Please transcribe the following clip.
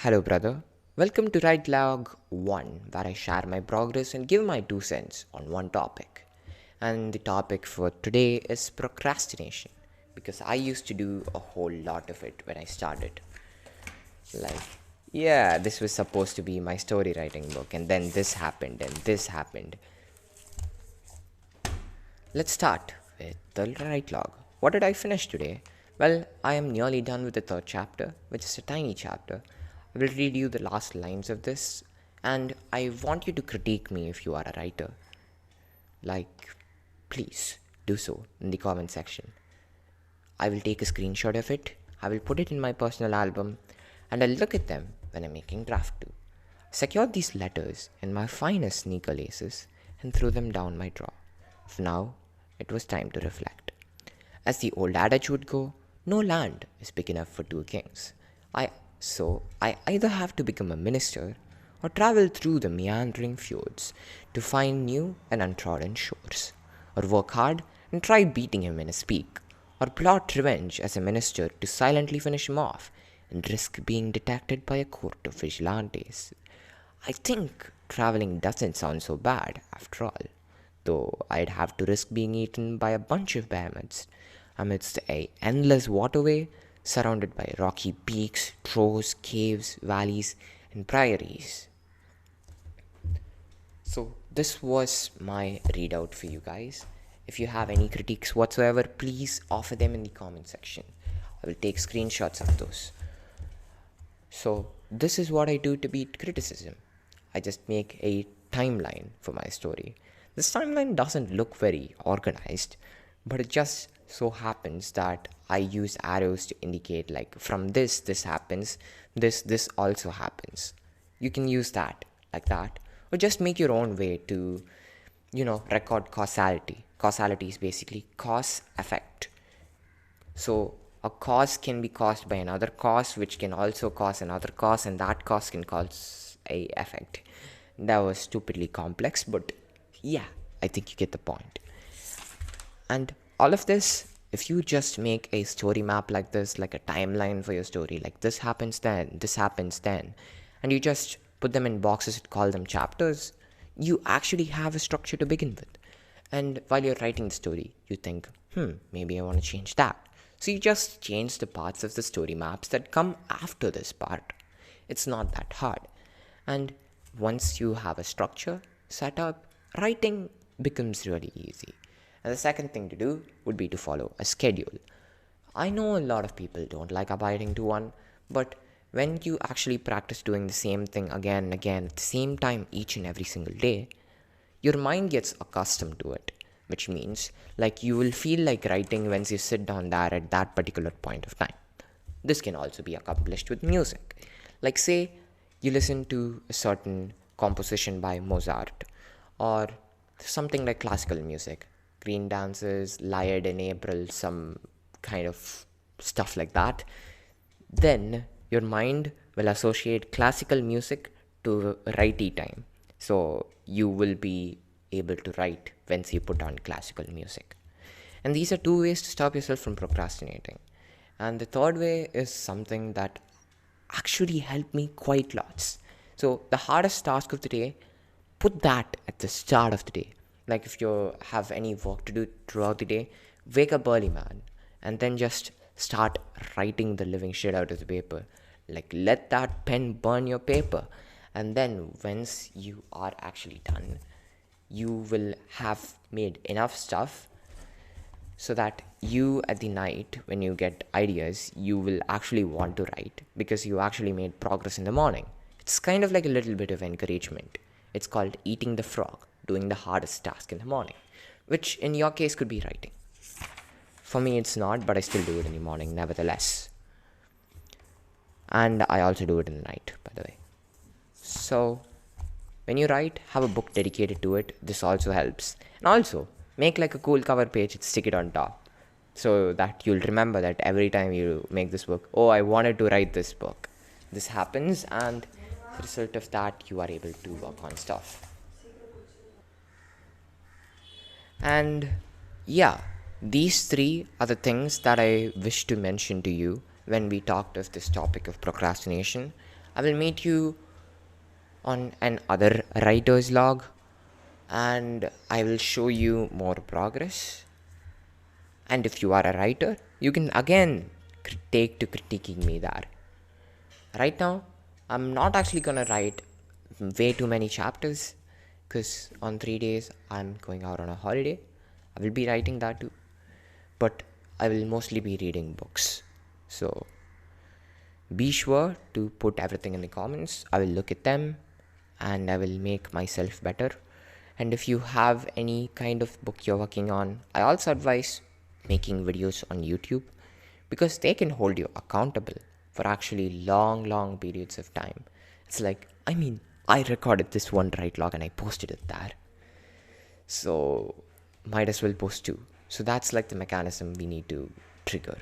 Hello, brother. Welcome to Write Log 1, where I share my progress and give my 2 cents on one topic. And the topic for today is procrastination, because I used to do a whole lot of it when I started. Like, yeah, this was supposed to be my story writing book, and then this happened, and this happened. Let's start with the Write Log. What did I finish today? Well, I am nearly done with the third chapter, which is a tiny chapter. I will read you the last lines of this, and I want you to critique me if you are a writer. Like, please do so in the comment section. I will take a screenshot of it, I will put it in my personal album, and I'll look at them when I'm making draft 2. Secure these letters in my finest sneaker laces and throw them down my drawer. For now, it was time to reflect. As the old adage would go, no land is big enough for two kings. So I either have to become a minister or travel through the meandering fjords to find new and untrodden shores, or work hard and try beating him in his peak, or plot revenge as a minister to silently finish him off and risk being detected by a court of vigilantes. I think traveling doesn't sound so bad after all, though I'd have to risk being eaten by a bunch of behemoths amidst a endless waterway surrounded by rocky peaks, troghs, caves, valleys, and prairies. So, this was my readout for you guys. If you have any critiques whatsoever, please offer them in the comment section. I will take screenshots of those. So, this is what I do to beat criticism. I just make a timeline for my story. This timeline doesn't look very organized, but it just so happens that I use arrows to indicate, like, from this happens, this also happens. You can use that like that, or just make your own way to, record causality. Causality is basically cause effect. So a cause can be caused by another cause, which can also cause another cause, and that cause can cause a effect. That was stupidly complex, but yeah, I think you get the point. And all of this, if you just make a story map like this, like a timeline for your story, like this happens then, and you just put them in boxes and call them chapters, you actually have a structure to begin with. And while you're writing the story, you think, maybe I want to change that. So you just change the parts of the story maps that come after this part. It's not that hard. And once you have a structure set up, writing becomes really easy. And the second thing to do would be to follow a schedule. I know a lot of people don't like abiding to one, but when you actually practice doing the same thing again and again at the same time each and every single day, your mind gets accustomed to it, which means like you will feel like writing once you sit down there at that particular point of time. This can also be accomplished with music. Like, say you listen to a certain composition by Mozart, or something like classical music, green dances, Lied in April, some kind of stuff like that. Then your mind will associate classical music to writey time. So you will be able to write once you put on classical music. And these are two ways to stop yourself from procrastinating. And the third way is something that actually helped me quite lots. So the hardest task of the day, put that at the start of the day. Like, if you have any work to do throughout the day, wake up early, man, and then just start writing the living shit out of the paper. Like, let that pen burn your paper. And then once you are actually done, you will have made enough stuff so that you, at the night, when you get ideas, you will actually want to write because you actually made progress in the morning. It's kind of like a little bit of encouragement. It's called eating the frog, doing the hardest task in the morning, which in your case could be writing. For me, it's not, but I still do it in the morning, nevertheless. And I also do it in the night, by the way. So, when you write, have a book dedicated to it. This also helps. And also, make like a cool cover page and stick it on top, so that you'll remember that every time you make this book, oh, I wanted to write this book. This happens, and as a result of that, you are able to work on stuff. And yeah, these three are the things that I wish to mention to you when we talked of this topic of procrastination. I will meet you on another writer's log, and I will show you more progress. And if you are a writer, you can again take to critiquing me there. Right now, I'm not actually gonna write way too many chapters because on 3 days I'm going out on a holiday. I will be writing that too, but I will mostly be reading books. So be sure to put everything in the comments. I will look at them and I will make myself better. And if you have any kind of book you're working on, I also advise making videos on YouTube because they can hold you accountable for actually long periods of time. It's like, I recorded this one write log and I posted it there. So might as well post two. So that's like the mechanism we need to trigger.